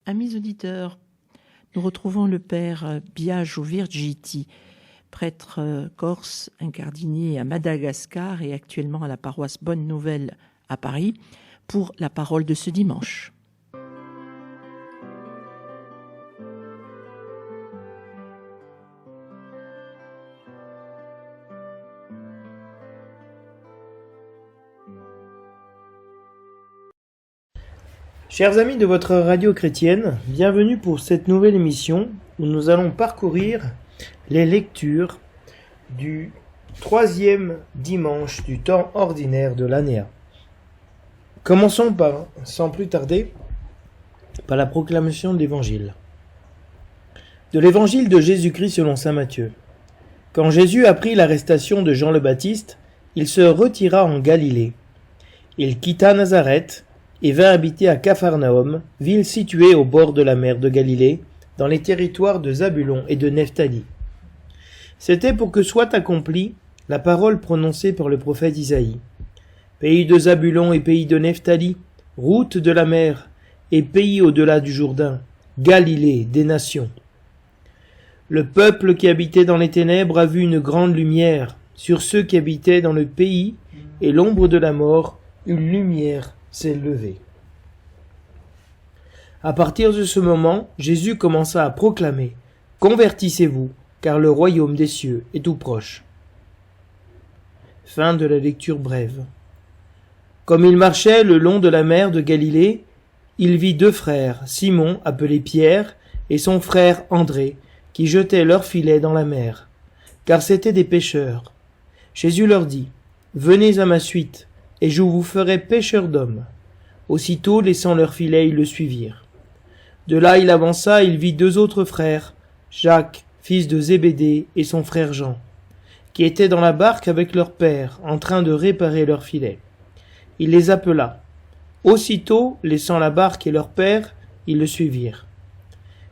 Amis auditeurs, nous retrouvons le père Biagio Virgiti, prêtre corse incardinier à Madagascar et actuellement à la paroisse Bonne Nouvelle à Paris, pour la parole de ce dimanche. Chers amis de votre radio chrétienne, bienvenue pour cette nouvelle émission où nous allons parcourir les lectures du 3e dimanche du temps ordinaire de l'année A. Commençons sans plus tarder, par la proclamation de l'Évangile. De l'Évangile de Jésus-Christ selon saint Matthieu. Quand Jésus apprit l'arrestation de Jean le Baptiste, il se retira en Galilée. Il quitta Nazareth et vint habiter à Capharnaüm, ville située au bord de la mer de Galilée, dans les territoires de Zabulon et de Nephtali. C'était pour que soit accomplie la parole prononcée par le prophète Isaïe. Pays de Zabulon et pays de Nephtali, route de la mer et pays au-delà du Jourdain, Galilée des nations. Le peuple qui habitait dans les ténèbres a vu une grande lumière. Sur ceux qui habitaient dans le pays et l'ombre de la mort, une lumière s'est levée. À partir de ce moment, Jésus commença à proclamer « Convertissez-vous, car le royaume des cieux est tout proche. » Fin de la lecture brève. Comme il marchait le long de la mer de Galilée, il vit deux frères, Simon, appelé Pierre, et son frère André, qui jetaient leurs filets dans la mer, car c'étaient des pêcheurs. Jésus leur dit « Venez à ma suite, et je vous ferai pêcheurs d'hommes. » Aussitôt, laissant leurs filets, ils le suivirent. De là, il avança, il vit deux autres frères, Jacques, fils de Zébédée, et son frère Jean, qui étaient dans la barque avec leur père, en train de réparer leurs filets. Il les appela. Aussitôt, laissant la barque et leur père, ils le suivirent.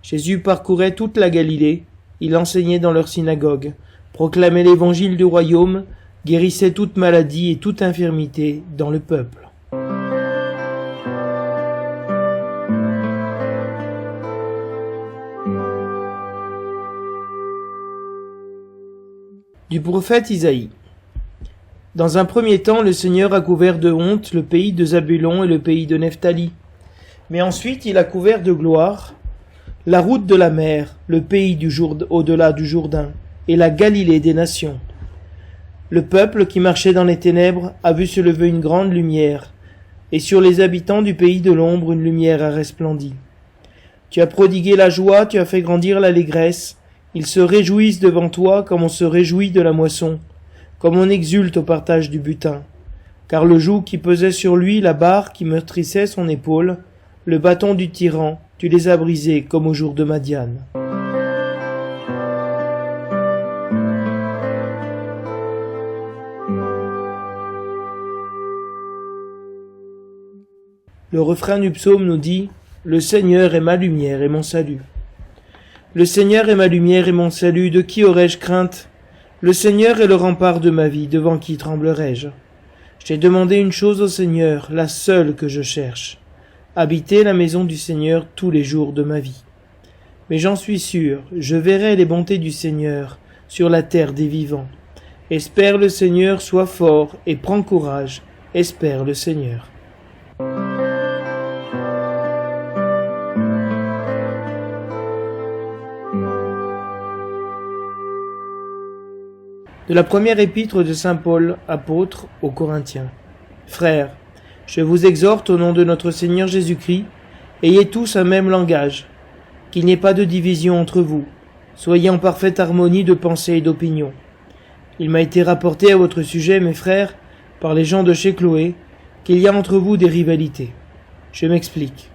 Jésus parcourait toute la Galilée, il enseignait dans leur synagogue, proclamait l'évangile du royaume, guérissait toute maladie et toute infirmité dans le peuple. Du prophète Isaïe. Dans un premier temps, le Seigneur a couvert de honte le pays de Zabulon et le pays de Nephtali. Mais ensuite, il a couvert de gloire la route de la mer, le pays au-delà du Jourdain, et la Galilée des nations. Le peuple qui marchait dans les ténèbres a vu se lever une grande lumière, et sur les habitants du pays de l'ombre une lumière a resplendi. Tu as prodigué la joie, tu as fait grandir l'allégresse. Ils se réjouissent devant toi comme on se réjouit de la moisson, comme on exulte au partage du butin. Car le joug qui pesait sur lui, la barre qui meurtrissait son épaule, le bâton du tyran, tu les as brisés comme au jour de Madian. Le refrain du psaume nous dit « Le Seigneur est ma lumière et mon salut ». Le Seigneur est ma lumière et mon salut, de qui aurais-je crainte? Le Seigneur est le rempart de ma vie, devant qui tremblerais-je? J'ai demandé une chose au Seigneur, la seule que je cherche, habiter la maison du Seigneur tous les jours de ma vie. Mais j'en suis sûr, je verrai les bontés du Seigneur sur la terre des vivants. Espère le Seigneur, sois fort et prends courage, espère le Seigneur. De la première épître de saint Paul, apôtre, aux Corinthiens. Frères, je vous exhorte au nom de notre Seigneur Jésus-Christ, ayez tous un même langage, qu'il n'y ait pas de division entre vous, soyez en parfaite harmonie de pensée et d'opinion. Il m'a été rapporté à votre sujet, mes frères, par les gens de chez Chloé, qu'il y a entre vous des rivalités. Je m'explique.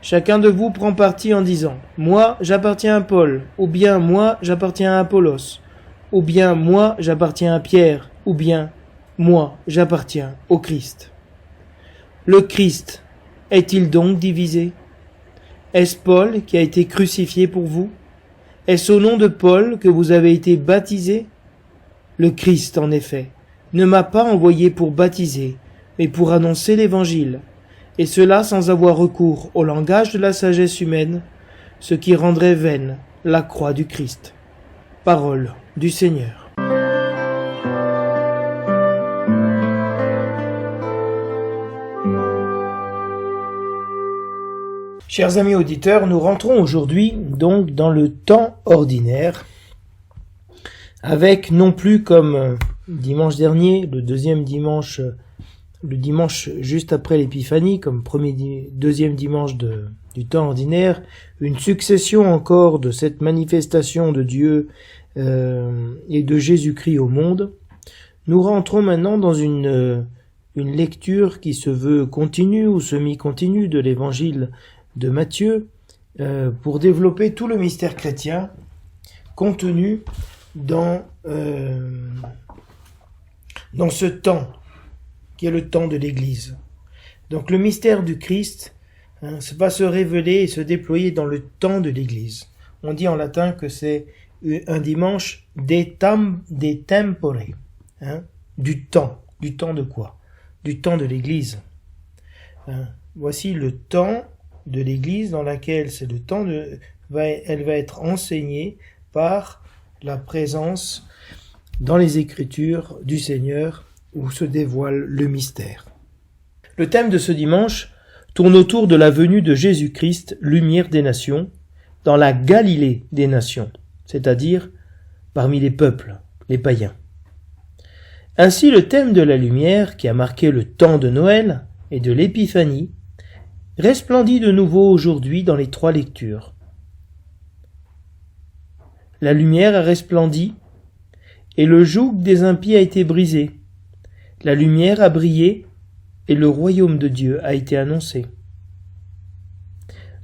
Chacun de vous prend parti en disant « Moi, j'appartiens à Paul » ou bien « Moi, j'appartiens à Apollos » ou bien « Moi, j'appartiens à Pierre » ou bien « Moi, j'appartiens au Christ ». Le Christ est-il donc divisé? Est-ce Paul qui a été crucifié pour vous? Est-ce au nom de Paul que vous avez été baptisés? Le Christ, en effet, ne m'a pas envoyé pour baptiser, mais pour annoncer l'Évangile, et cela sans avoir recours au langage de la sagesse humaine, ce qui rendrait vaine la croix du Christ. Parole du Seigneur. Chers amis auditeurs, nous rentrons aujourd'hui donc dans le temps ordinaire, avec non plus comme dimanche dernier, le dimanche juste après l'Épiphanie, comme deuxième dimanche du temps ordinaire, une succession encore de cette manifestation de Dieu et de Jésus-Christ au monde. Nous rentrons maintenant dans une lecture qui se veut continue ou semi-continue de l'évangile de Matthieu pour développer tout le mystère chrétien contenu dans ce temps qui est le temps de l'Église. Donc le mystère du Christ va se révéler et se déployer dans le temps de l'Église. On dit en latin que c'est un dimanche de tempore, du temps. Du temps de quoi? Du temps de l'Église. Voici le temps de l'Église dans laquelle c'est le temps elle va être enseignée par la présence dans les Écritures du Seigneur où se dévoile le mystère. Le thème de ce dimanche tourne autour de la venue de Jésus-Christ, lumière des nations, dans la Galilée des nations, c'est-à-dire parmi les peuples, les païens. Ainsi, le thème de la lumière, qui a marqué le temps de Noël et de l'Épiphanie, resplendit de nouveau aujourd'hui dans les trois lectures. La lumière a resplendi, et le joug des impies a été brisé. La lumière a brillé, et le royaume de Dieu a été annoncé.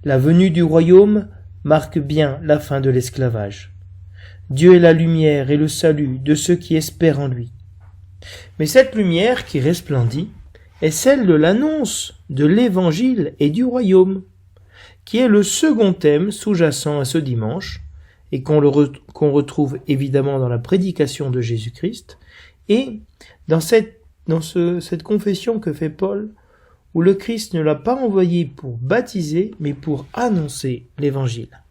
La venue du royaume marque bien la fin de l'esclavage. Dieu est la lumière et le salut de ceux qui espèrent en lui. Mais cette lumière qui resplendit est celle de l'annonce de l'évangile et du royaume, qui est le second thème sous-jacent à ce dimanche, et qu'on retrouve évidemment dans la prédication de Jésus-Christ, et dans cette confession que fait Paul, où le Christ ne l'a pas envoyé pour baptiser, mais pour annoncer l'évangile.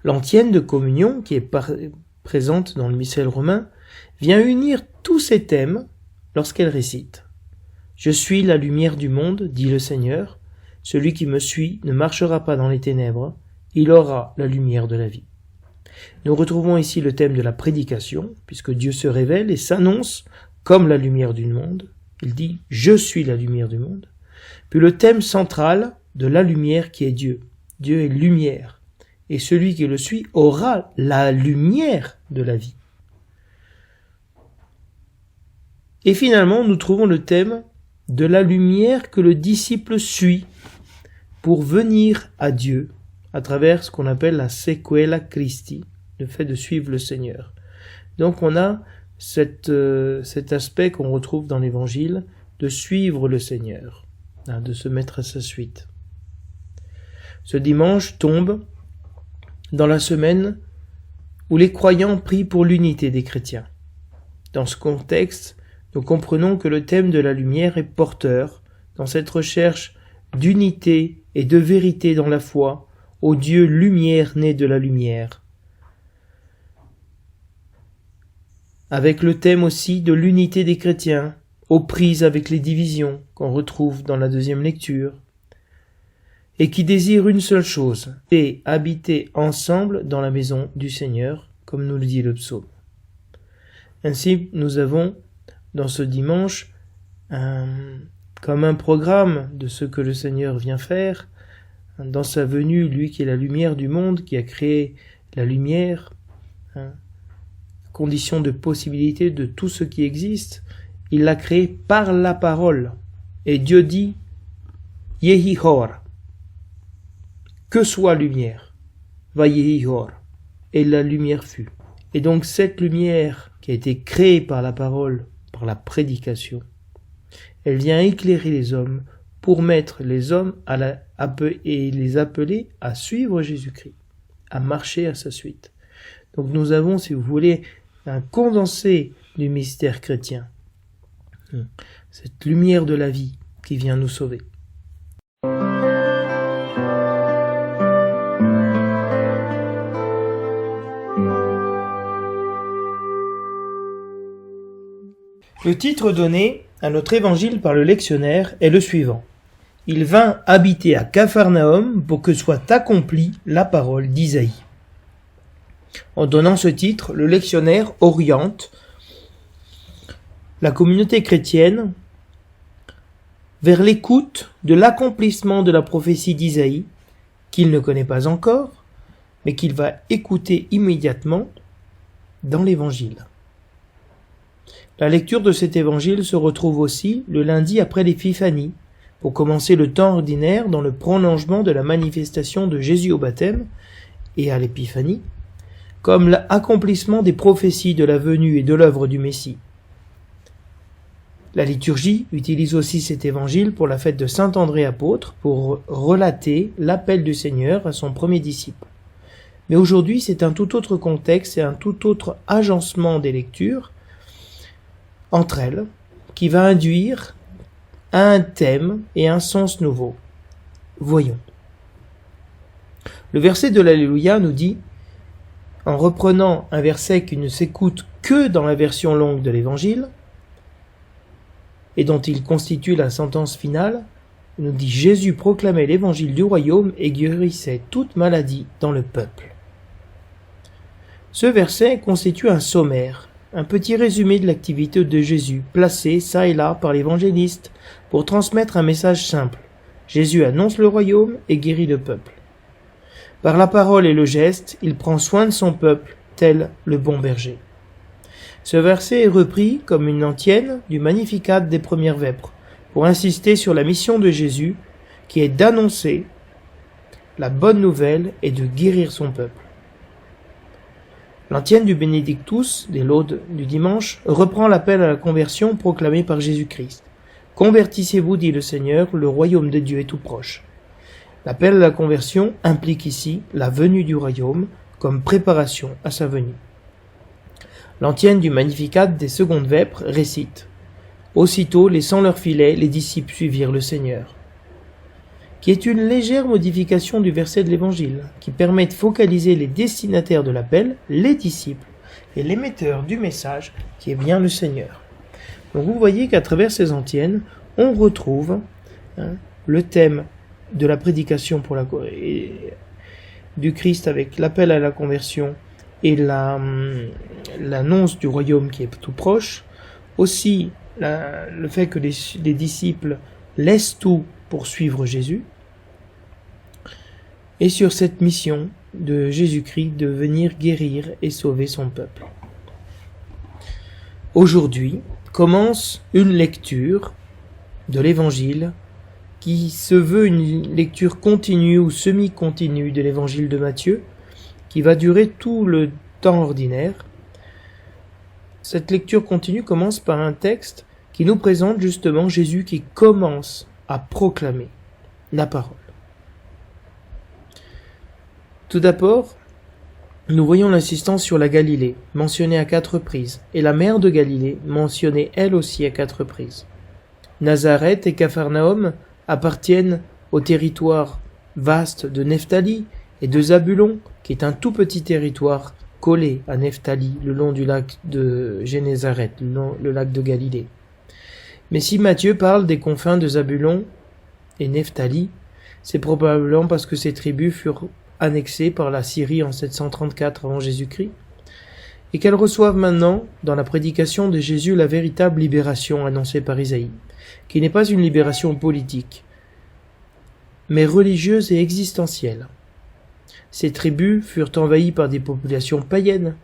L'antienne de communion, qui est présente dans le missel romain, vient unir tous ces thèmes lorsqu'elle récite « Je suis la lumière du monde, dit le Seigneur, celui qui me suit ne marchera pas dans les ténèbres, il aura la lumière de la vie. » Nous retrouvons ici le thème de la prédication, puisque Dieu se révèle et s'annonce comme la lumière du monde. Il dit « Je suis la lumière du monde ». Puis le thème central de la lumière qui est Dieu. Dieu est lumière, et celui qui le suit aura la lumière de la vie. Et finalement, nous trouvons le thème de la lumière que le disciple suit pour venir à Dieu à travers ce qu'on appelle la sequela Christi, le fait de suivre le Seigneur. Donc on a cet aspect qu'on retrouve dans l'Évangile de suivre le Seigneur, de se mettre à sa suite. Ce dimanche tombe dans la semaine où les croyants prient pour l'unité des chrétiens. Dans ce contexte, nous comprenons que le thème de la lumière est porteur dans cette recherche d'unité et de vérité dans la foi au Dieu lumière né de la lumière. Avec le thème aussi de l'unité des chrétiens, aux prises avec les divisions qu'on retrouve dans la deuxième lecture, et qui désirent une seule chose, et habiter ensemble dans la maison du Seigneur, comme nous le dit le psaume. Ainsi, nous avons dans ce dimanche comme un programme de ce que le Seigneur vient faire dans sa venue, lui qui est la lumière du monde, qui a créé la lumière, condition de possibilité de tout ce qui existe, il l'a créé par la parole. Et Dieu dit « Yehi Hor » que soit lumière, va Yehi Hor, et la lumière fut. Et donc cette lumière qui a été créée par la parole, par la prédication, elle vient éclairer les hommes pour mettre les hommes et les appeler à suivre Jésus-Christ, à marcher à sa suite. Donc nous avons, si vous voulez, un condensé du mystère chrétien. Cette lumière de la vie qui vient nous sauver. Le titre donné à notre évangile par le lectionnaire est le suivant. Il vint habiter à Capharnaüm pour que soit accomplie la parole d'Isaïe. En donnant ce titre, le lectionnaire oriente la communauté chrétienne vers l'écoute de l'accomplissement de la prophétie d'Isaïe, qu'il ne connaît pas encore, mais qu'il va écouter immédiatement dans l'évangile. La lecture de cet évangile se retrouve aussi le lundi après l'Épiphanie, pour commencer le temps ordinaire dans le prolongement de la manifestation de Jésus au baptême et à l'Épiphanie, comme l'accomplissement des prophéties de la venue et de l'œuvre du Messie. La liturgie utilise aussi cet évangile pour la fête de Saint André apôtre pour relater l'appel du Seigneur à son premier disciple. Mais aujourd'hui, c'est un tout autre contexte et un tout autre agencement des lectures entre elles qui va induire un thème et un sens nouveau. Voyons. Le verset de l'Alléluia nous dit, en reprenant un verset qui ne s'écoute que dans la version longue de l'Évangile, et dont il constitue la sentence finale, nous dit Jésus proclamait l'Évangile du royaume et guérissait toute maladie dans le peuple. Ce verset constitue un sommaire, un petit résumé de l'activité de Jésus, placé çà et là par l'évangéliste, pour transmettre un message simple. Jésus annonce le royaume et guérit le peuple. Par la parole et le geste, il prend soin de son peuple, tel le bon berger. Ce verset est repris comme une antienne du Magnificat des premières vêpres, pour insister sur la mission de Jésus, qui est d'annoncer la bonne nouvelle et de guérir son peuple. L'antienne du Benedictus, des laudes du dimanche, reprend l'appel à la conversion proclamé par Jésus-Christ. « Convertissez-vous, dit le Seigneur, le royaume de Dieu est tout proche. » L'appel à la conversion implique ici la venue du royaume comme préparation à sa venue. L'antienne du Magnificat des secondes vêpres récite « Aussitôt, laissant leur filet, les disciples suivirent le Seigneur », qui est une légère modification du verset de l'Évangile, qui permet de focaliser les destinataires de l'appel, les disciples, et l'émetteur du message, qui est bien le Seigneur. Donc vous voyez qu'à travers ces antiennes, on retrouve le thème de la prédication du Christ avec l'appel à la conversion et l'annonce du royaume qui est tout proche, aussi le fait que les disciples laissent tout pour suivre Jésus, et sur cette mission de Jésus-Christ de venir guérir et sauver son peuple. Aujourd'hui commence une lecture de l'Évangile qui se veut une lecture continue ou semi-continue de l'Évangile de Matthieu, qui va durer tout le temps ordinaire. Cette lecture continue commence par un texte qui nous présente justement Jésus qui commence à proclamer la parole. Tout d'abord, nous voyons l'insistance sur la Galilée, mentionnée à 4 reprises, et la mer de Galilée, mentionnée elle aussi à 4 reprises. Nazareth et Capharnaüm appartiennent au territoire vaste de Nephtali et de Zabulon, qui est un tout petit territoire collé à Nephtali, le long du lac de Génézareth, le lac de Galilée. Mais si Matthieu parle des confins de Zabulon et Nephtali, c'est probablement parce que ces tribus furent annexées par la Syrie en 734 avant Jésus-Christ, et qu'elles reçoivent maintenant, dans la prédication de Jésus, la véritable libération annoncée par Isaïe, qui n'est pas une libération politique, mais religieuse et existentielle. Ces tribus furent envahies par des populations païennes,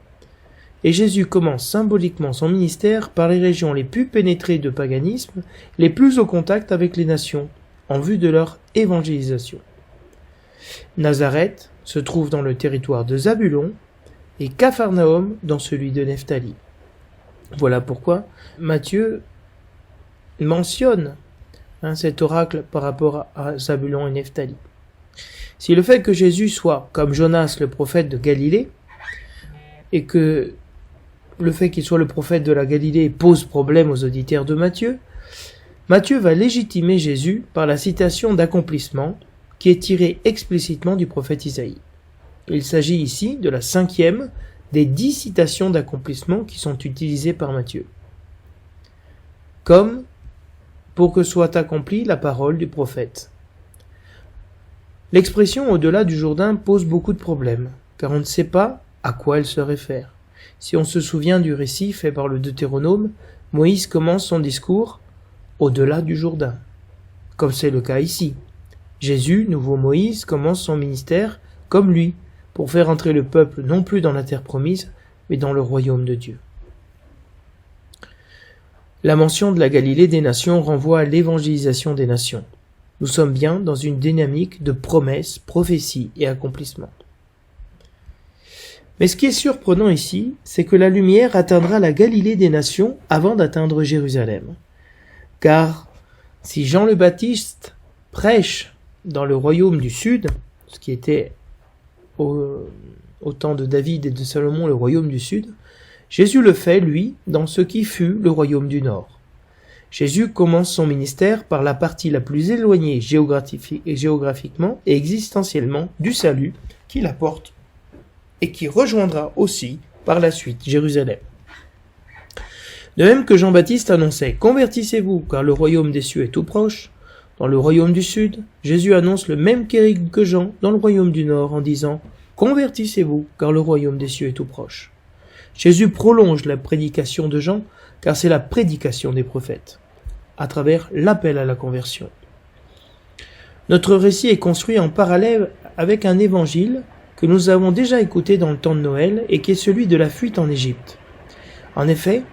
et Jésus commence symboliquement son ministère par les régions les plus pénétrées de paganisme, les plus au contact avec les nations, en vue de leur évangélisation. Nazareth se trouve dans le territoire de Zabulon et Capharnaüm dans celui de Nephtali. Voilà pourquoi Matthieu mentionne cet oracle par rapport à Zabulon et Nephtali. Si le fait que Jésus soit comme Jonas le prophète de Galilée, et que le fait qu'il soit le prophète de la Galilée pose problème aux auditeurs de Matthieu, Matthieu va légitimer Jésus par la citation d'accomplissement qui est tirée explicitement du prophète Isaïe. Il s'agit ici de la 5e des 10 citations d'accomplissement qui sont utilisées par Matthieu. comme pour que soit accomplie la parole du prophète. L'expression au-delà du Jourdain pose beaucoup de problèmes, car on ne sait pas à quoi elle se réfère. Si on se souvient du récit fait par le Deutéronome, Moïse commence son discours au-delà du Jourdain, comme c'est le cas ici. Jésus, nouveau Moïse, commence son ministère comme lui, pour faire entrer le peuple non plus dans la terre promise, mais dans le royaume de Dieu. La mention de la Galilée des nations renvoie à l'évangélisation des nations. Nous sommes bien dans une dynamique de promesses, prophéties et accomplissements. Mais ce qui est surprenant ici, c'est que la lumière atteindra la Galilée des nations avant d'atteindre Jérusalem. Car si Jean le Baptiste prêche dans le royaume du sud, ce qui était au temps de David et de Salomon le royaume du sud, Jésus le fait, lui, dans ce qui fut le royaume du nord. Jésus commence son ministère par la partie la plus éloignée géographiquement et existentiellement du salut qu'il apporte et qui rejoindra aussi par la suite Jérusalem. De même que Jean-Baptiste annonçait « Convertissez-vous, car le royaume des cieux est tout proche », dans le royaume du sud, Jésus annonce le même kérigme que Jean dans le royaume du nord en disant « Convertissez-vous, car le royaume des cieux est tout proche ». Jésus prolonge la prédication de Jean, car c'est la prédication des prophètes, à travers l'appel à la conversion. Notre récit est construit en parallèle avec un évangile que nous avons déjà écouté dans le temps de Noël et qui est celui de la fuite en Égypte. En effet,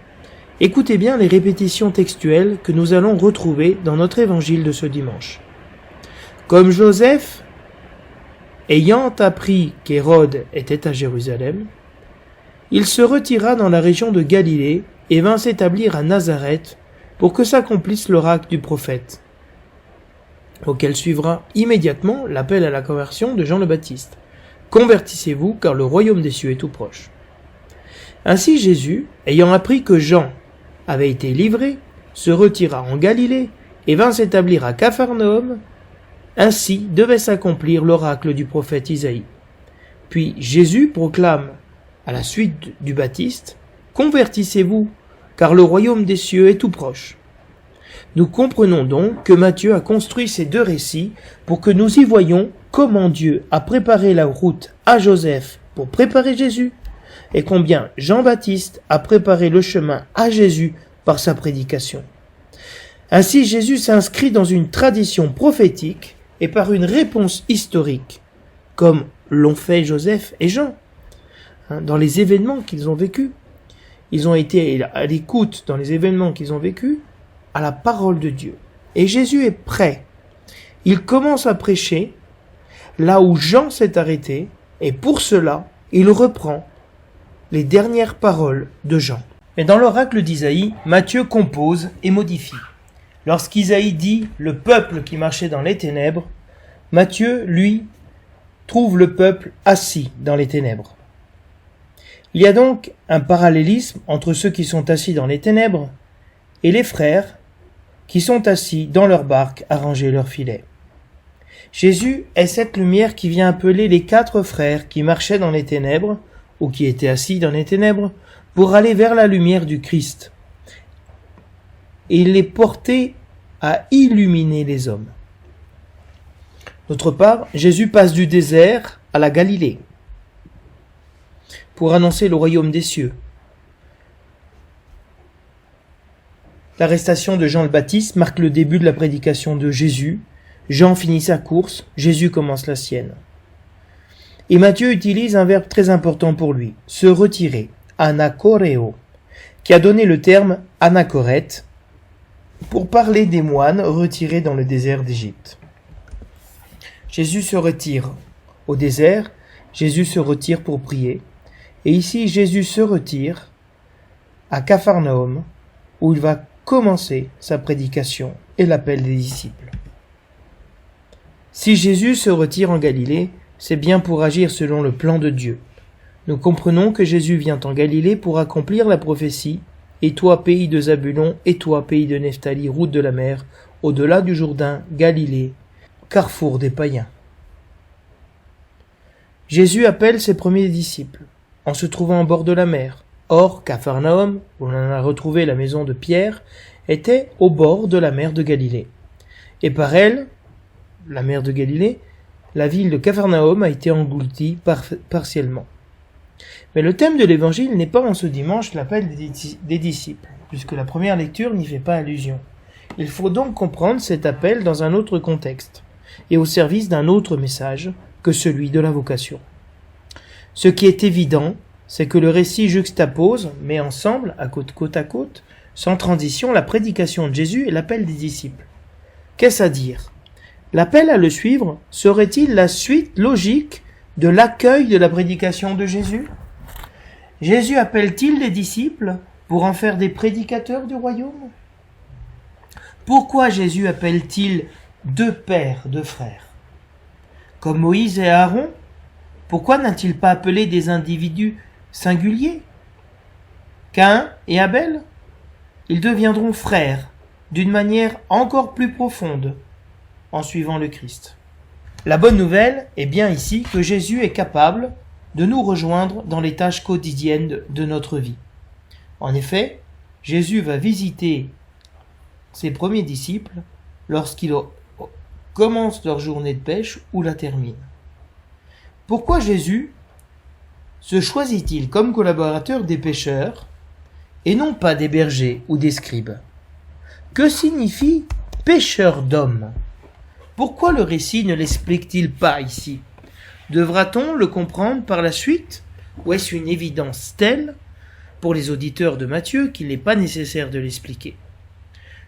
écoutez bien les répétitions textuelles que nous allons retrouver dans notre évangile de ce dimanche. Comme Joseph, ayant appris qu'Hérode était à Jérusalem, il se retira dans la région de Galilée et vint s'établir à Nazareth pour que s'accomplisse l'oracle du prophète, auquel suivra immédiatement l'appel à la conversion de Jean le Baptiste. Convertissez-vous, car le royaume des cieux est tout proche. Ainsi Jésus, ayant appris que Jean avait été livré, se retira en Galilée et vint s'établir à Capharnaüm. Ainsi devait s'accomplir l'oracle du prophète Isaïe. Puis Jésus proclame, à la suite du Baptiste, « Convertissez-vous, car le royaume des cieux est tout proche. » Nous comprenons donc que Matthieu a construit ces deux récits pour que nous y voyions comment Dieu a préparé la route à Joseph pour préparer Jésus, et combien Jean-Baptiste a préparé le chemin à Jésus par sa prédication. Ainsi Jésus s'inscrit dans une tradition prophétique et par une réponse historique, comme l'ont fait Joseph et Jean, dans les événements qu'ils ont vécus. Ils ont été à l'écoute dans les événements qu'ils ont vécus, à la parole de Dieu. Et Jésus est prêt. Il commence à prêcher là où Jean s'est arrêté, et pour cela, il reprend les dernières paroles de Jean. Et dans l'oracle d'Isaïe, Matthieu compose et modifie. Lorsqu'Isaïe dit « le peuple qui marchait dans les ténèbres », Matthieu, lui, trouve le peuple assis dans les ténèbres. Il y a donc un parallélisme entre ceux qui sont assis dans les ténèbres et les frères qui sont assis dans leur barque à ranger leurs filets. Jésus est cette lumière qui vient appeler les 4 frères qui marchaient dans les ténèbres, ou qui étaient assis dans les ténèbres, pour aller vers la lumière du Christ. Et il les portait à illuminer les hommes. D'autre part, Jésus passe du désert à la Galilée pour annoncer le royaume des cieux. L'arrestation de Jean le Baptiste marque le début de la prédication de Jésus. Jean finit sa course, Jésus commence la sienne. Et Matthieu utilise un verbe très important pour lui, se retirer, anakoreo, qui a donné le terme anachorète pour parler des moines retirés dans le désert d'Égypte. Jésus se retire au désert, Jésus se retire pour prier, et ici Jésus se retire à Capharnaüm, où il va commencer sa prédication et l'appel des disciples. Si Jésus se retire en Galilée, c'est bien pour agir selon le plan de Dieu. Nous comprenons que Jésus vient en Galilée pour accomplir la prophétie « Et toi, pays de Zabulon, et toi, pays de Nephtali, route de la mer, au-delà du Jourdain, Galilée, carrefour des païens. » Jésus appelle ses premiers disciples, en se trouvant en bord de la mer. Or, Capharnaüm, où l'on a retrouvé la maison de Pierre, était au bord de la mer de Galilée. Et par elle, la mer de Galilée, la ville de Capharnaüm a été engloutie partiellement. Mais le thème de l'évangile n'est pas en ce dimanche l'appel des disciples, puisque la première lecture n'y fait pas allusion. Il faut donc comprendre cet appel dans un autre contexte, et au service d'un autre message que celui de la vocation. Ce qui est évident, c'est que le récit juxtapose, met ensemble, côte à côte, sans transition, la prédication de Jésus et l'appel des disciples. Qu'est-ce à dire ? L'appel à le suivre serait-il la suite logique de l'accueil de la prédication de Jésus ? Jésus appelle-t-il les disciples pour en faire des prédicateurs du royaume ? Pourquoi Jésus appelle-t-il deux pères, deux frères ? Comme Moïse et Aaron, pourquoi n'a-t-il pas appelé des individus singuliers ? Caïn et Abel ? Ils deviendront frères d'une manière encore plus profonde en suivant le Christ. La bonne nouvelle est bien ici que Jésus est capable de nous rejoindre dans les tâches quotidiennes de notre vie. En effet, Jésus va visiter ses premiers disciples lorsqu'ils commencent leur journée de pêche ou la terminent. Pourquoi Jésus se choisit-il comme collaborateur des pêcheurs et non pas des bergers ou des scribes ? Que signifie pêcheur d'hommes ? Pourquoi le récit ne l'explique-t-il pas ici ? Devra-t-on le comprendre par la suite ? Ou est-ce une évidence telle pour les auditeurs de Matthieu qu'il n'est pas nécessaire de l'expliquer ?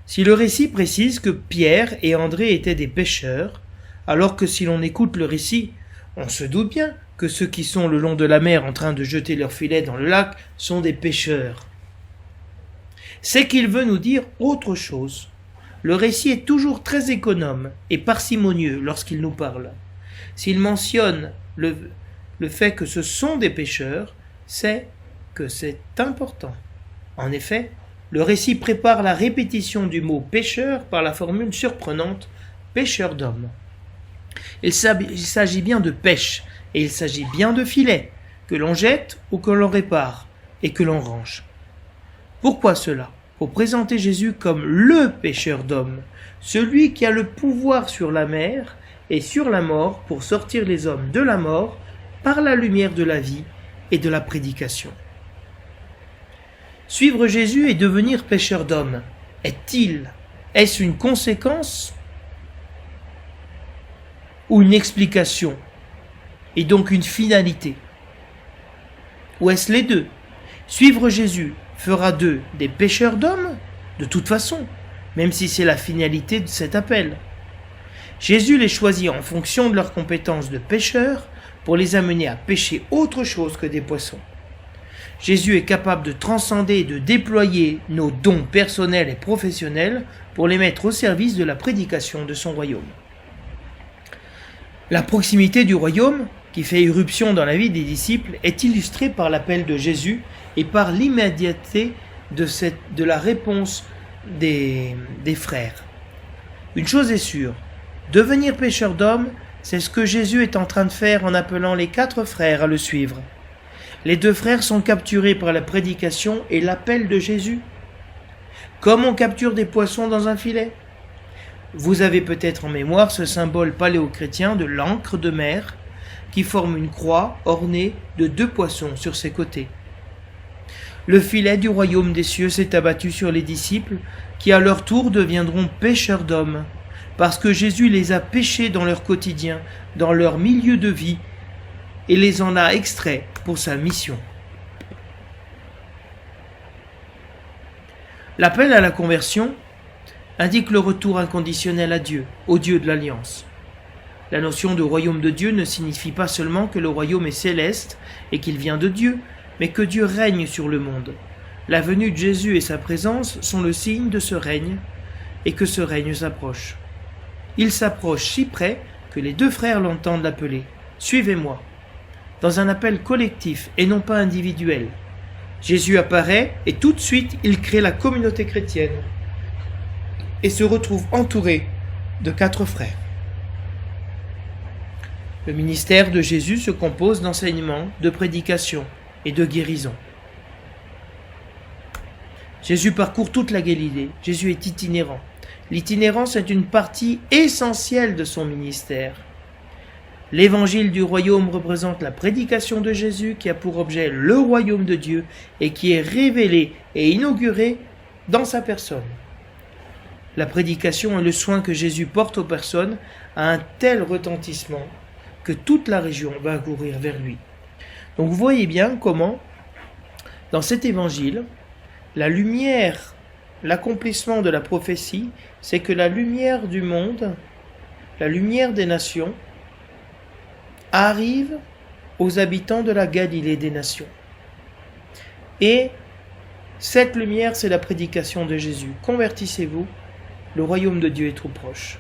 Si le récit précise que Pierre et André étaient des pêcheurs, alors que si l'on écoute le récit, on se doute bien que ceux qui sont le long de la mer en train de jeter leurs filets dans le lac sont des pêcheurs. C'est qu'il veut nous dire autre chose. Le récit est toujours très économe et parcimonieux lorsqu'il nous parle. S'il mentionne le fait que ce sont des pêcheurs, c'est que c'est important. En effet, le récit prépare la répétition du mot pêcheur par la formule surprenante pêcheur d'hommes. Il s'agit bien de pêche et il s'agit bien de filets que l'on jette ou que l'on répare et que l'on range. Pourquoi cela ? Pour présenter Jésus comme le pêcheur d'hommes, celui qui a le pouvoir sur la mer et sur la mort pour sortir les hommes de la mort par la lumière de la vie et de la prédication. Suivre Jésus et devenir pêcheur d'hommes, est-ce une conséquence ou une explication et donc une finalité ? Ou est-ce les deux ? Suivre Jésus fera d'eux des pêcheurs d'hommes, de toute façon, même si c'est la finalité de cet appel. Jésus les choisit en fonction de leurs compétences de pêcheurs pour les amener à pêcher autre chose que des poissons. Jésus est capable de transcender et de déployer nos dons personnels et professionnels pour les mettre au service de la prédication de son royaume. La proximité du royaume, qui fait irruption dans la vie des disciples, est illustrée par l'appel de Jésus et par l'immédiateté de la réponse des frères. Une chose est sûre, devenir pêcheur d'hommes, c'est ce que Jésus est en train de faire en appelant les 4 frères à le suivre. Les 2 frères sont capturés par la prédication et l'appel de Jésus. Comme on capture des poissons dans un filet. Vous avez peut-être en mémoire ce symbole paléochrétien de l'ancre de mer qui forme une croix ornée de 2 poissons sur ses côtés. Le filet du royaume des cieux s'est abattu sur les disciples qui à leur tour deviendront pêcheurs d'hommes parce que Jésus les a pêchés dans leur quotidien, dans leur milieu de vie et les en a extraits pour sa mission. L'appel à la conversion indique le retour inconditionnel à Dieu, au Dieu de l'Alliance. La notion de royaume de Dieu ne signifie pas seulement que le royaume est céleste et qu'il vient de Dieu, mais que Dieu règne sur le monde. La venue de Jésus et sa présence sont le signe de ce règne et que ce règne s'approche. Il s'approche si près que les 2 frères l'entendent l'appeler « Suivez-moi » dans un appel collectif et non pas individuel. Jésus apparaît et tout de suite il crée la communauté chrétienne et se retrouve entouré de 4 frères. Le ministère de Jésus se compose d'enseignement, de prédication et de guérison. Jésus parcourt toute la Galilée. Jésus est itinérant. L'itinérance est une partie essentielle de son ministère. L'évangile du royaume représente la prédication de Jésus qui a pour objet le royaume de Dieu et qui est révélé et inauguré dans sa personne. La prédication et le soin que Jésus porte aux personnes a un tel retentissement que toute la région va courir vers lui. Donc vous voyez bien comment, dans cet évangile, la lumière, l'accomplissement de la prophétie, c'est que la lumière du monde, la lumière des nations, arrive aux habitants de la Galilée des nations. Et cette lumière, c'est la prédication de Jésus. Convertissez-vous, le royaume de Dieu est trop proche.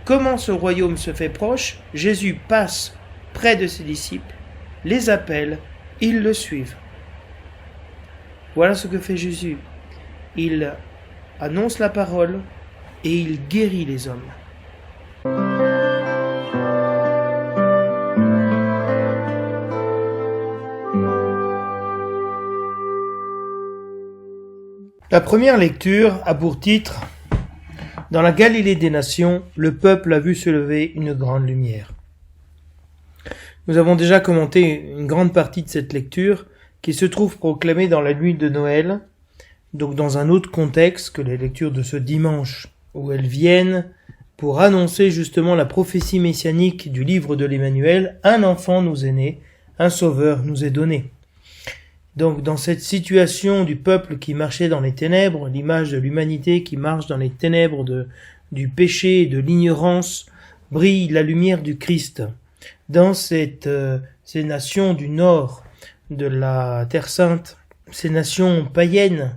Comment ce royaume se fait proche? Jésus passe près de ses disciples, les appelle, ils le suivent. Voilà ce que fait Jésus. Il annonce la parole et il guérit les hommes. La première lecture a pour titre « Dans la Galilée des nations, le peuple a vu se lever une grande lumière ». Nous avons déjà commenté une grande partie de cette lecture qui se trouve proclamée dans la nuit de Noël, donc dans un autre contexte que les lectures de ce dimanche, où elles viennent pour annoncer justement la prophétie messianique du livre de l'Emmanuel, un enfant nous est né, un sauveur nous est donné. Donc dans cette situation du peuple qui marchait dans les ténèbres, l'image de l'humanité qui marche dans les ténèbres du péché et de l'ignorance, brille la lumière du Christ. Dans ces nations du nord de la Terre Sainte, ces nations païennes,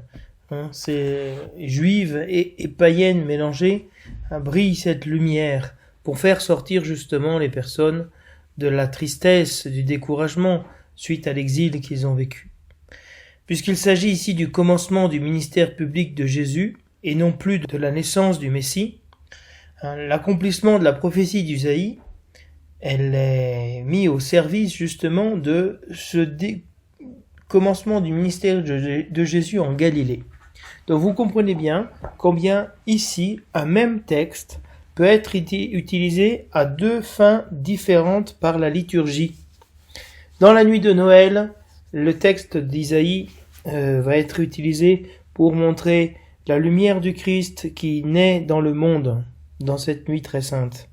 ces juives et païennes mélangées, brille cette lumière pour faire sortir justement les personnes de la tristesse, du découragement suite à l'exil qu'ils ont vécu. Puisqu'il s'agit ici du commencement du ministère public de Jésus et non plus de la naissance du Messie, l'accomplissement de la prophétie d'Isaïe, elle est mise au service justement de ce commencement du ministère de Jésus en Galilée. Donc vous comprenez bien combien ici un même texte peut être utilisé à deux fins différentes par la liturgie. Dans la nuit de Noël, le texte d'Isaïe va être utilisé pour montrer la lumière du Christ qui naît dans le monde, dans cette nuit très sainte.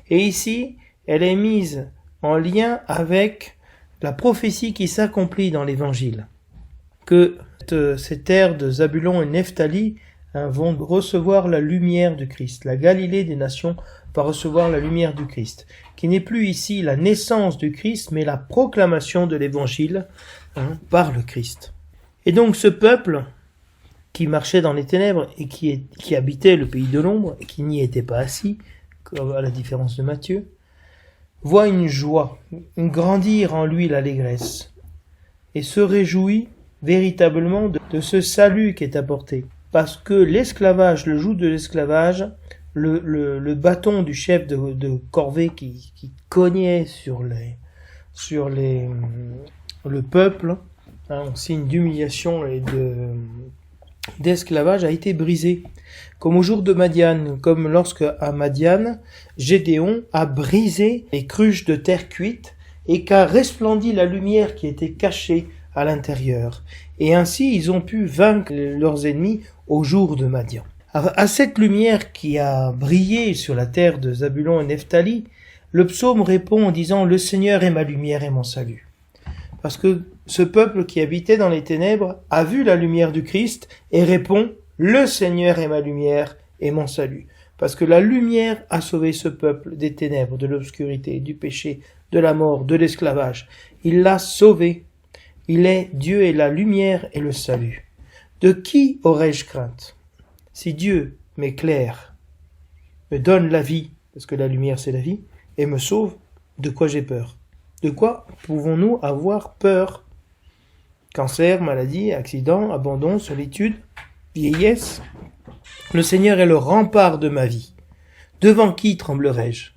Et ici, elle est mise en lien avec la prophétie qui s'accomplit dans l'Évangile, que ces terres de Zabulon et Nephtali vont recevoir la lumière du Christ. La Galilée des nations va recevoir la lumière du Christ, qui n'est plus ici la naissance du Christ, mais la proclamation de l'Évangile par le Christ. Et donc ce peuple qui marchait dans les ténèbres et qui habitait le pays de l'ombre et qui n'y était pas assis, à la différence de Matthieu, voit une joie, grandir en lui l'allégresse, et se réjouit véritablement de ce salut qui est apporté. Parce que l'esclavage, le joug de l'esclavage, le bâton du chef de corvée qui cognait sur le peuple, en signe d'humiliation et d'esclavage, a été brisé. Comme au jour de Madian, comme lorsque à Madian, Gédéon a brisé les cruches de terre cuite et qu'a resplendi la lumière qui était cachée à l'intérieur. Et ainsi, ils ont pu vaincre leurs ennemis au jour de Madian. À cette lumière qui a brillé sur la terre de Zabulon et Nephtali, le psaume répond en disant « Le Seigneur est ma lumière et mon salut ». Parce que ce peuple qui habitait dans les ténèbres a vu la lumière du Christ et répond « Le Seigneur est ma lumière et mon salut ». Parce que la lumière a sauvé ce peuple des ténèbres, de l'obscurité, du péché, de la mort, de l'esclavage. Il l'a sauvé. Il est Dieu et la lumière et le salut. De qui aurais-je crainte? Si Dieu m'éclaire, me donne la vie, parce que la lumière c'est la vie, et me sauve, de quoi j'ai peur? De quoi pouvons-nous avoir peur? Cancer, maladie, accident, abandon, solitude, vieillesse. Le Seigneur est le rempart de ma vie. Devant qui tremblerai-je?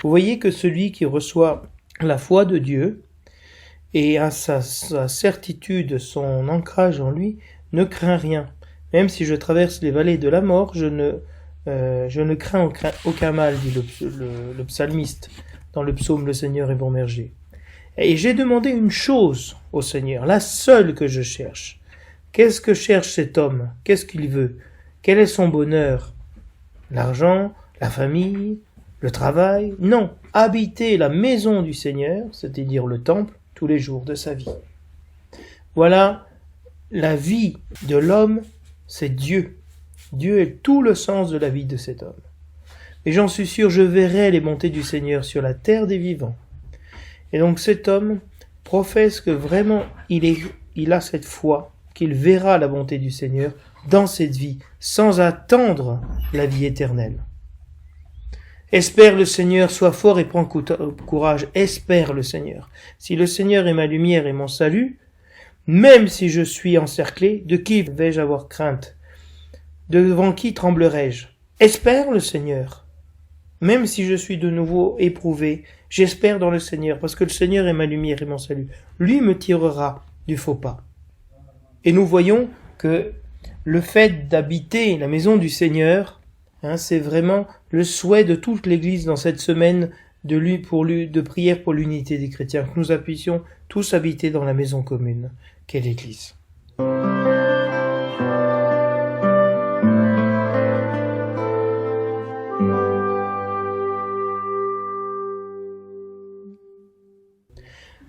Vous voyez que celui qui reçoit la foi de Dieu et a sa certitude, son ancrage en lui, ne craint rien. Même si je traverse les vallées de la mort, je ne crains aucun mal, dit le psalmiste dans le psaume « Le Seigneur est mon berger ». Et j'ai demandé une chose au Seigneur, la seule que je cherche. Qu'est-ce que cherche cet homme? Qu'est-ce qu'il veut? Quel est son bonheur? L'argent? La famille? Le travail? Non, habiter la maison du Seigneur, c'est-à-dire le temple, tous les jours de sa vie. Voilà, la vie de l'homme, c'est Dieu. Dieu est tout le sens de la vie de cet homme. Et j'en suis sûr, je verrai les bontés du Seigneur sur la terre des vivants. Et donc cet homme professe que vraiment il a cette foi, qu'il verra la bonté du Seigneur dans cette vie, sans attendre la vie éternelle. Espère le Seigneur, sois fort et prends courage, espère le Seigneur. Si le Seigneur est ma lumière et mon salut, même si je suis encerclé, de qui vais-je avoir crainte? Devant qui tremblerai-je? Espère le Seigneur. Même si je suis de nouveau éprouvé, j'espère dans le Seigneur, parce que le Seigneur est ma lumière et mon salut. Lui me tirera du faux pas. Et nous voyons que le fait d'habiter la maison du Seigneur, c'est vraiment le souhait de toute l'Église dans cette semaine de prière pour l'unité des chrétiens, que nous puissions tous habiter dans la maison commune qu'est l'Église.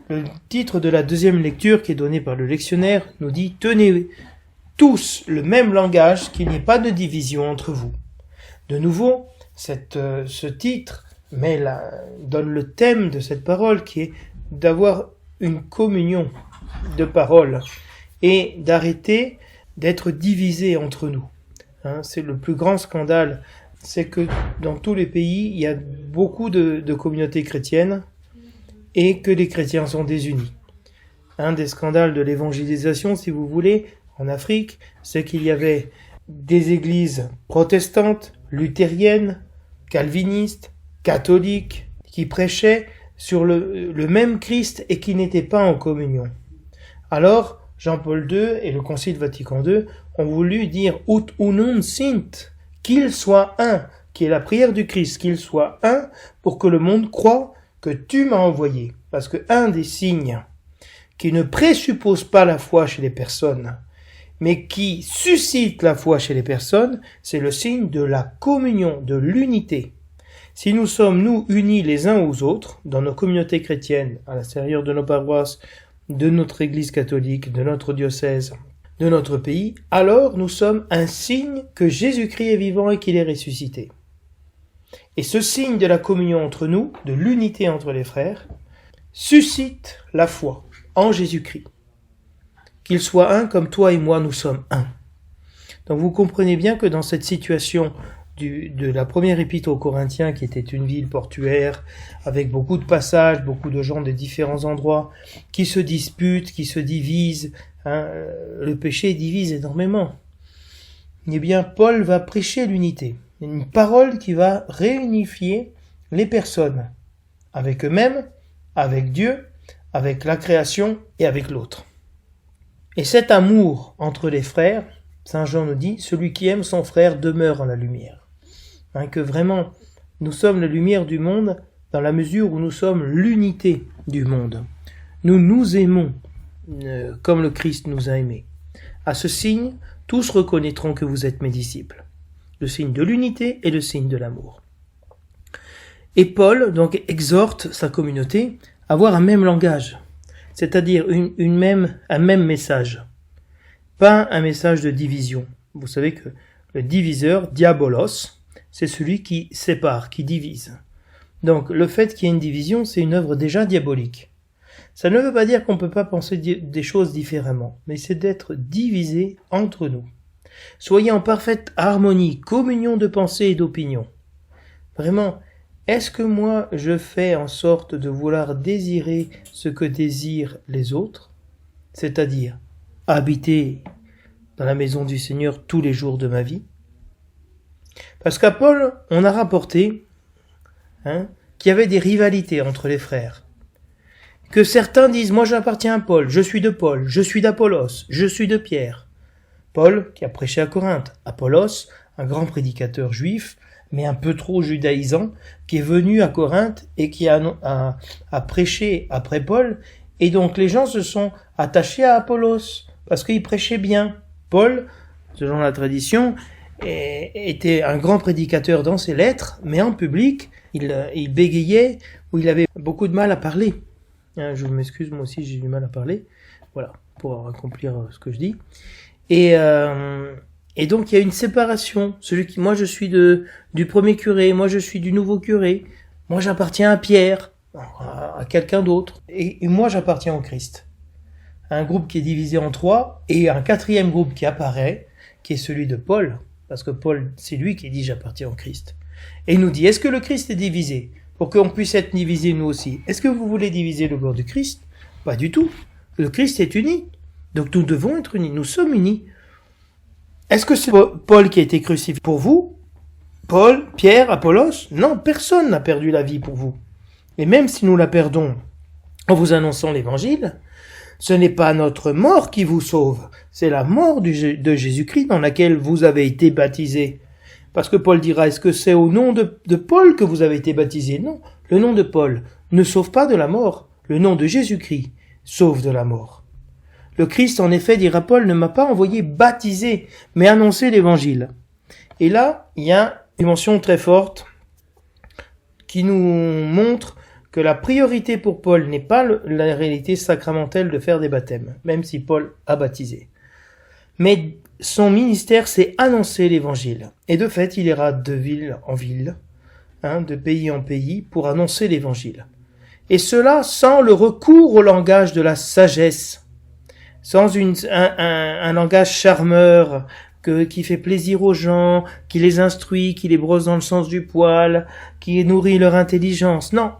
Le titre de la deuxième lecture qui est donné par le lectionnaire nous dit « Tenez tous le même langage, qu'il n'y ait pas de division entre vous ». De nouveau, ce titre donne le thème de cette parole qui est d'avoir une communion de paroles et d'arrêter d'être divisés entre nous. C'est le plus grand scandale, c'est que dans tous les pays, il y a beaucoup de communautés chrétiennes et que les chrétiens sont désunis. Un des scandales de l'évangélisation, si vous voulez, en Afrique, c'est qu'il y avait des églises protestantes, luthériennes, calvinistes, catholiques, qui prêchaient sur le même Christ et qui n'étaient pas en communion. Alors, Jean-Paul II et le Concile Vatican II ont voulu dire « Ut unum sint », qu'il soit un, qui est la prière du Christ, qu'il soit un, pour que le monde croie que tu m'as envoyé. Parce que un des signes qui ne présuppose pas la foi chez les personnes, mais qui suscite la foi chez les personnes, c'est le signe de la communion, de l'unité. Si nous sommes, nous, unis les uns aux autres, dans nos communautés chrétiennes, à l'intérieur de nos paroisses, de notre Église catholique, de notre diocèse, de notre pays, alors nous sommes un signe que Jésus-Christ est vivant et qu'il est ressuscité. Et ce signe de la communion entre nous, de l'unité entre les frères, suscite la foi en Jésus-Christ. Qu'il soit un comme toi et moi, nous sommes un. Donc vous comprenez bien que dans cette situation de la première épître aux Corinthiens, qui était une ville portuaire, avec beaucoup de passages, beaucoup de gens de différents endroits, qui se disputent, qui se divisent, le péché divise énormément. Eh bien, Paul va prêcher l'unité. Une parole qui va réunifier les personnes, avec eux-mêmes, avec Dieu, avec la création et avec l'autre. Et cet amour entre les frères, Saint Jean nous dit, celui qui aime son frère demeure en la lumière. Que vraiment, nous sommes la lumière du monde dans la mesure où nous sommes l'unité du monde. Nous nous aimons comme le Christ nous a aimés. À ce signe, tous reconnaîtront que vous êtes mes disciples. Le signe de l'unité et le signe de l'amour. Et Paul, donc, exhorte sa communauté à avoir un même langage, c'est-à-dire un même message. Pas un message de division. Vous savez que le diviseur, diabolos, c'est celui qui sépare, qui divise. Donc, le fait qu'il y ait une division, c'est une œuvre déjà diabolique. Ça ne veut pas dire qu'on ne peut pas penser des choses différemment, mais c'est d'être divisé entre nous. Soyez en parfaite harmonie, communion de pensée et d'opinion. Vraiment, est-ce que moi je fais en sorte de vouloir désirer ce que désirent les autres, c'est-à-dire habiter dans la maison du Seigneur tous les jours de ma vie? Parce qu'à Paul, on a rapporté qu'il y avait des rivalités entre les frères. Que certains disent « Moi j'appartiens à Paul, je suis de Paul, je suis d'Apollos, je suis de Pierre ». Paul, qui a prêché à Corinthe. Apollos, un grand prédicateur juif, mais un peu trop judaïsant, qui est venu à Corinthe et qui a prêché après Paul. Et donc les gens se sont attachés à Apollos, parce qu'il prêchait bien. Paul, selon la tradition, était un grand prédicateur dans ses lettres, mais en public, il bégayait, ou il avait beaucoup de mal à parler. Je m'excuse, moi aussi j'ai du mal à parler. Voilà, pour accomplir ce que je dis. Et donc il y a une séparation. Moi je suis du premier curé, moi je suis du nouveau curé, moi j'appartiens à Pierre, à quelqu'un d'autre, et moi j'appartiens au Christ. Un groupe qui est divisé en trois, et un quatrième groupe qui apparaît, qui est celui de Paul, parce que Paul, c'est lui qui dit j'appartiens au Christ. Et il nous dit, est-ce que le Christ est divisé? Pour qu'on puisse être divisé nous aussi. Est-ce que vous voulez diviser le corps du Christ? Pas du tout. Le Christ est uni. Donc nous devons être unis. Nous sommes unis. Est-ce que c'est Paul qui a été crucifié pour vous? Paul, Pierre, Apollos? Non, personne n'a perdu la vie pour vous. Et même si nous la perdons en vous annonçant l'évangile, ce n'est pas notre mort qui vous sauve, c'est la mort de Jésus-Christ dans laquelle vous avez été baptisés. Parce que Paul dira, est-ce que c'est au nom de Paul que vous avez été baptisés? Non, le nom de Paul ne sauve pas de la mort, le nom de Jésus-Christ sauve de la mort. Le Christ, en effet, dira Paul, ne m'a pas envoyé baptiser, mais annoncer l'évangile. Et là, il y a une dimension très forte qui nous montre que la priorité pour Paul n'est pas la réalité sacramentelle de faire des baptêmes, même si Paul a baptisé. Mais son ministère, c'est annoncer l'évangile. Et de fait, il ira de ville en ville, de pays en pays, pour annoncer l'évangile. Et cela sans le recours au langage de la sagesse, sans un langage charmeur, qui fait plaisir aux gens, qui les instruit, qui les brosse dans le sens du poil, qui nourrit leur intelligence. Non.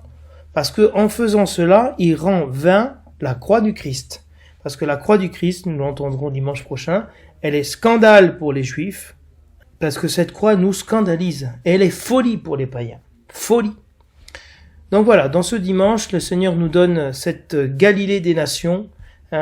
Parce que en faisant cela, il rend vain la croix du Christ. Parce que la croix du Christ, nous l'entendrons dimanche prochain, elle est scandale pour les Juifs, parce que cette croix nous scandalise. Et elle est folie pour les païens. Folie. Donc voilà, dans ce dimanche, le Seigneur nous donne cette Galilée des nations,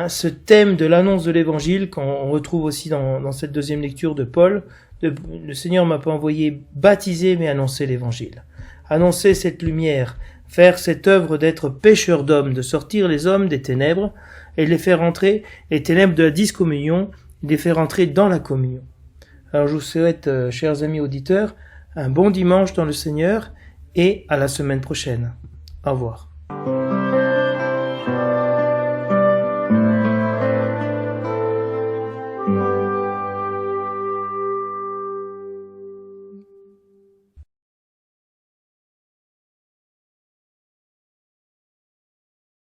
ce thème de l'annonce de l'évangile qu'on retrouve aussi dans cette deuxième lecture de Paul. Le Seigneur m'a pas envoyé baptiser, mais annoncer l'évangile. Annoncer cette lumière, faire cette œuvre d'être pêcheur d'hommes, de sortir les hommes des ténèbres et de les faire entrer, les ténèbres de la discommunion, de les faire entrer dans la communion. Alors je vous souhaite, chers amis auditeurs, un bon dimanche dans le Seigneur et à la semaine prochaine. Au revoir.